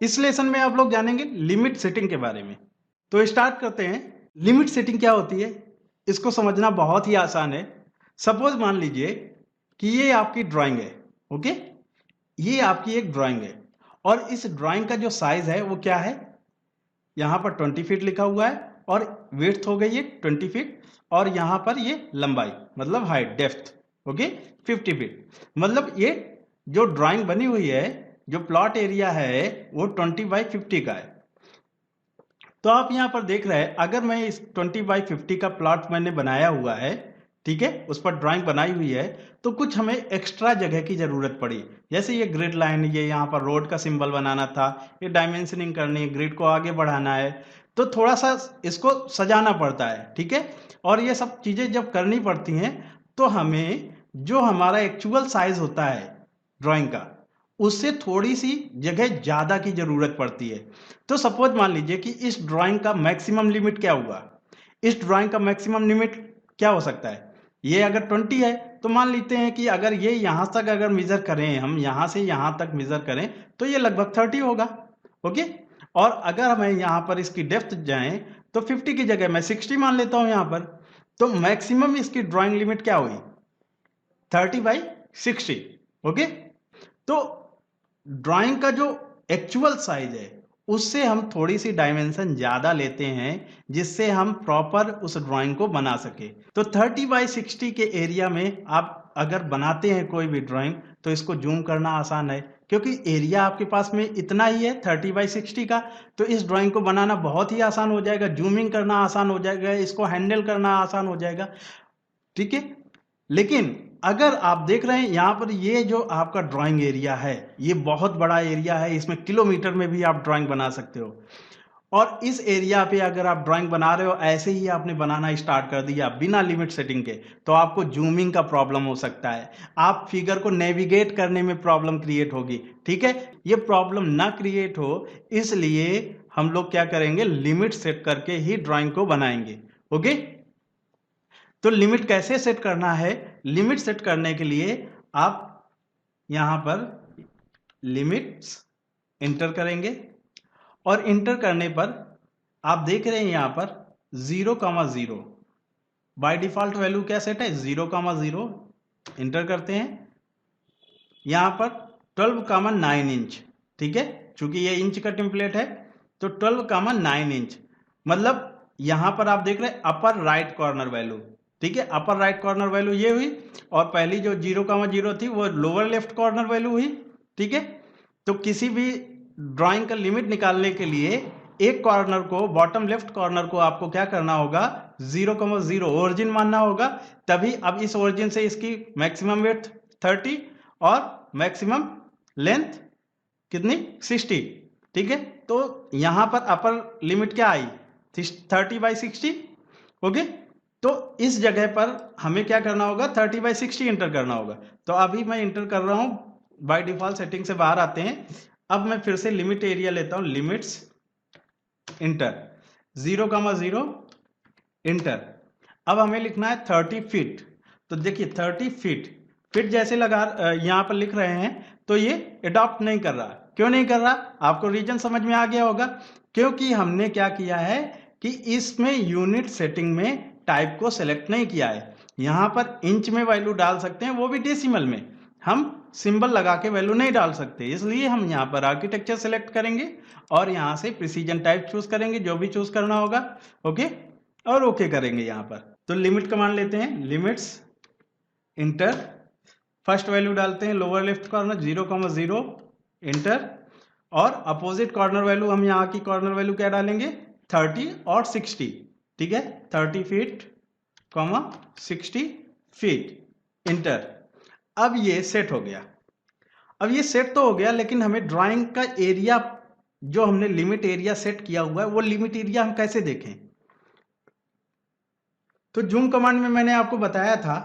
इस लेसन में आप लोग जानेंगे लिमिट सेटिंग के बारे में। तो स्टार्ट करते हैं। लिमिट सेटिंग क्या होती है, इसको समझना बहुत ही आसान है। सपोज मान लीजिए कि ये आपकी ड्राइंग है, ओके, ये आपकी एक ड्राइंग है और इस ड्राइंग का जो साइज है वो क्या है, यहां पर 20 फीट लिखा हुआ है और विड्थ हो गई है 20 फीट और यहां पर ये लंबाई मतलब हाइट डेप्थ, ओके, 50 फीट। मतलब ये जो ड्राइंग बनी हुई है, जो प्लॉट एरिया है वो 20/50 का है। तो आप यहां पर देख रहे हैं, अगर मैं इस 20/50 का प्लॉट मैंने बनाया हुआ है, ठीक है, उस पर ड्राइंग बनाई हुई है, तो कुछ हमें एक्स्ट्रा जगह की जरूरत पड़ी। जैसे ये ग्रिड लाइन, ये यहाँ पर रोड का सिंबल बनाना था, ये डायमेंशनिंग करनी है, ग्रिड को आगे बढ़ाना है, तो थोड़ा सा इसको सजाना पड़ता है, ठीक है। और ये सब चीजें जब करनी पड़ती हैं तो हमें जो हमारा एक्चुअल साइज होता है ड्राइंग का, उससे थोड़ी सी जगह ज्यादा की जरूरत पड़ती है। तो सपोज मान लीजिए कि इस ड्राइंग का मैक्सिमम लिमिट क्या हुआ, इस ड्राइंग का मैक्सिमम लिमिट क्या हो सकता है, ये अगर 20 है तो मान लेते हैं कि अगर ये यहां तक अगर मेजर करें, हम यहां से यहां तक मेजर करें तो ये लगभग 30 होगा, ओके। और अगर हमें यहां पर इसकी डेप्थ जाएं तो 50 की जगह मैं 60 मान लेता हूं यहां पर। तो मैक्सिमम इसकी ड्राइंग लिमिट क्या हुई, 30/60, ओके। तो ड्राइंग का जो एक्चुअल साइज है उससे हम थोड़ी सी डायमेंशन ज्यादा लेते हैं, जिससे हम प्रॉपर उस ड्राइंग को बना सके। तो 30/60 के एरिया में आप अगर बनाते हैं कोई भी ड्राइंग तो इसको जूम करना आसान है, क्योंकि एरिया आपके पास में इतना ही है 30/60 का। तो इस ड्राइंग को बनाना बहुत ही आसान हो जाएगा, जूमिंग करना आसान हो जाएगा, इसको हैंडल करना आसान हो जाएगा, ठीक है। लेकिन अगर आप देख रहे हैं यहां पर ये जो आपका ड्राइंग एरिया है ये बहुत बड़ा एरिया है, इसमें किलोमीटर में भी आप ड्राइंग बना सकते हो। और इस एरिया पे अगर आप ड्राइंग बना रहे हो, ऐसे ही आपने बनाना स्टार्ट कर दिया बिना लिमिट सेटिंग के, तो आपको जूमिंग का प्रॉब्लम हो सकता है, आप फिगर को नेविगेट करने में प्रॉब्लम क्रिएट होगी, ठीक है। ये प्रॉब्लम ना क्रिएट हो इसलिए हम लोग क्या करेंगे, लिमिट सेट करके ही ड्राइंग को बनाएंगे, ओके। तो लिमिट कैसे सेट करना है, लिमिट सेट करने के लिए आप यहां पर लिमिट्स इंटर करेंगे और इंटर करने पर आप देख रहे हैं यहां पर 0,0 बाय डिफॉल्ट वैल्यू क्या सेट है, 0,0 इंटर करते हैं। यहां पर 12,9 इंच, ठीक है, चूंकि ये इंच का टेम्पलेट है तो 12,9 इंच। मतलब यहां पर आप देख रहे हैं अपर राइट कॉर्नर वैल्यू, ठीक है, अपर राइट कॉर्नर वैल्यू ये हुई और पहली जो 0,0 थी वो लोअर लेफ्ट कॉर्नर वैल्यू हुई, ठीक है। तो किसी भी ड्राइंग का लिमिट निकालने के लिए एक कॉर्नर को, बॉटम लेफ्ट कॉर्नर को आपको क्या करना होगा, 0,0 ओरिजिन मानना होगा। तभी अब इस ओरिजिन से इसकी मैक्सिमम विड्थ 30 और मैक्सिमम लेंथ कितनी, 60, ठीक है। तो यहां पर अपर लिमिट क्या आई, 30/60, ओके। तो इस जगह पर हमें क्या करना होगा, 30/60 इंटर करना होगा। तो अभी मैं इंटर कर रहा हूं, बाय डिफॉल्ट सेटिंग से बाहर आते हैं। अब मैं फिर से लिमिट एरिया लेता हूं, लिमिट्स इंटर 0,0 इंटर। अब हमें लिखना है 30 फीट। तो देखिए 30 फीट, फिट जैसे लगा यहां पर लिख रहे हैं तो ये अडॉप्ट नहीं कर रहा। क्यों नहीं कर रहा, आपको रीजन समझ में आ गया होगा। क्योंकि हमने क्या किया है कि इसमें यूनिट सेटिंग में टाइप को सिलेक्ट नहीं किया है। यहां पर इंच में वैल्यू डाल सकते हैं, वो भी डेसिमल में, हम सिंबल लगा के वैल्यू नहीं डाल सकते, इसलिए हम यहां पर आर्किटेक्चर सेलेक्ट करेंगे और यहां से प्रिसीजन टाइप चूज करेंगे, जो भी चूज करना होगा, ओके, और ओके करेंगे यहां पर। तो लिमिट कमांड लेते हैं, लिमिट्स इंटर, फर्स्ट वैल्यू डालते हैं लोअर लेफ्ट कॉर्नर 0,0 इंटर, और अपोजिट कॉर्नर वैल्यू हम यहां की कॉर्नर वैल्यू क्या डालेंगे, 30 और 60, ठीक है, 30 फीट 60 फीट इंटर। अब ये सेट हो गया। अब ये सेट तो हो गया, लेकिन हमें ड्राइंग का एरिया जो हमने लिमिट एरिया सेट किया हुआ है वो लिमिट एरिया हम कैसे देखें। तो जूम कमांड में मैंने आपको बताया था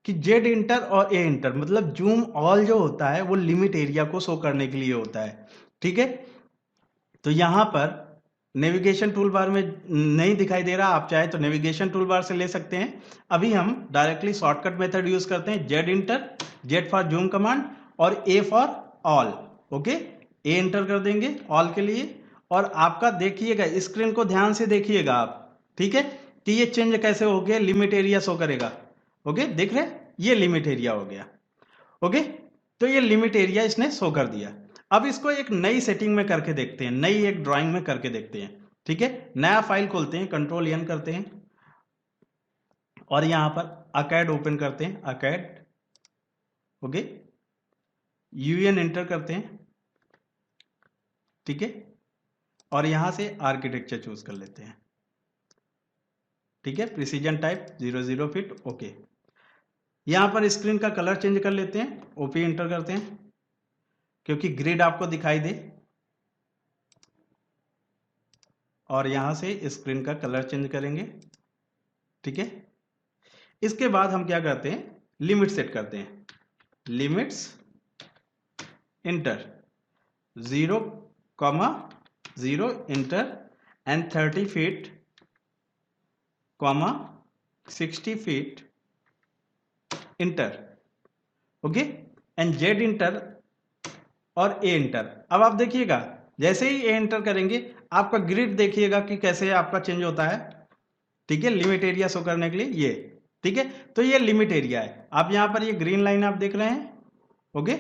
कि जेड इंटर और ए इंटर, मतलब जूम ऑल जो होता है वो लिमिट एरिया को शो करने के लिए होता है, ठीक है। तो यहां पर नेविगेशन टूल बार में नहीं दिखाई दे रहा, आप चाहे तो नेविगेशन टूल बार से ले सकते हैं। अभी हम डायरेक्टली शॉर्टकट मेथड यूज करते हैं, Z enter, Z for zoom command और A for all, okay. A enter कर देंगे ऑल के लिए, और आपका देखिएगा स्क्रीन को ध्यान से देखिएगा आप, ठीक है, कि ये चेंज कैसे हो गया, लिमिट एरिया शो करेगा। ओके, देख रहे हैं, ये लिमिट एरिया हो गया। ओके, तो ये लिमिट एरिया इसने शो कर दिया। अब इसको एक नई सेटिंग में करके देखते हैं, नई एक ड्राइंग में करके देखते हैं। ठीक है, नया फाइल खोलते हैं, कंट्रोल एन करते हैं और यहां पर अकैड ओपन करते हैं, अकैड। ओके, यूएन एंटर करते हैं, ठीक है, और यहां से आर्किटेक्चर चूज कर लेते हैं। ठीक है, प्रिसीजन टाइप 00 फिट। ओके, यहां पर स्क्रीन का कलर चेंज कर लेते हैं, ओपी एंटर करते हैं क्योंकि ग्रिड आपको दिखाई दे, और यहां से स्क्रीन का कलर चेंज करेंगे। ठीक है, इसके बाद हम क्या करते हैं, लिमिट सेट करते हैं, limits inter 0,0 inter and 30 feet 60 feet inter. Okay, and Z inter और ए इंटर। अब आप देखिएगा जैसे ही ए इंटर करेंगे आपका ग्रिड देखिएगा कि कैसे आपका चेंज होता है। ठीक है, लिमिट एरिया शो करने के लिए ये, ठीक है, तो ये लिमिट एरिया है। आप यहां पर ये ग्रीन लाइन आप देख रहे हैं। ओके,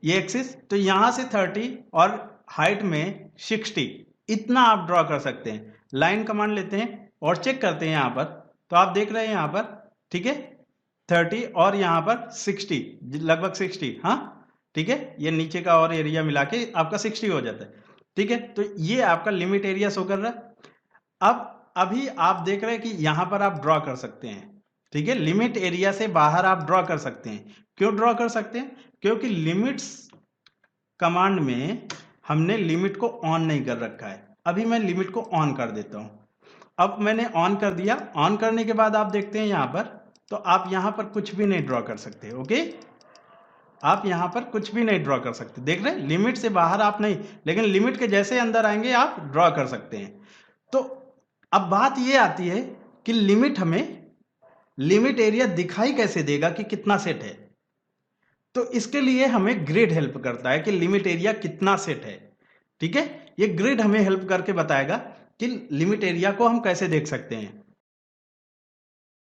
ये एक्सिस, तो यहां से 30 और हाइट में 60, इतना आप ड्रॉ कर सकते हैं। लाइन कमांड लेते हैं और चेक करते हैं यहां पर, तो आप देख रहे हैं यहां पर, ठीक है, 30 और यहां पर 60, लगभग 60। हाँ, ठीक है, ये नीचे का और एरिया मिला के आपका 60 हो जाता है। ठीक है, तो ये आपका लिमिट एरिया शो कर रहा है। अब अभी आप देख रहे हैं कि यहां पर आप ड्रॉ कर सकते हैं। ठीक है, लिमिट एरिया से बाहर आप ड्रॉ कर सकते हैं। क्यों ड्रॉ कर सकते हैं, क्योंकि लिमिट्स कमांड में हमने लिमिट को ऑन नहीं कर रखा है। अभी मैं लिमिट को ऑन कर देता हूं। अब मैंने ऑन कर दिया, ऑन करने के बाद आप देखते हैं यहां पर, तो आप यहां पर कुछ भी नहीं ड्रॉ कर सकते। ओके, आप यहां पर कुछ भी नहीं ड्रॉ कर सकते, देख रहे हैं, लिमिट से बाहर आप नहीं, लेकिन लिमिट के जैसे अंदर आएंगे आप ड्रॉ कर सकते हैं। तो अब बात ये आती है कि लिमिट हमें, लिमिट एरिया दिखाई कैसे देगा कि कितना सेट है। तो इसके लिए हमें ग्रिड हेल्प करता है कि लिमिट एरिया कितना सेट है। ठीक है, ये ग्रिड हमें हेल्प करके बताएगा कि लिमिट एरिया को हम कैसे देख सकते हैं।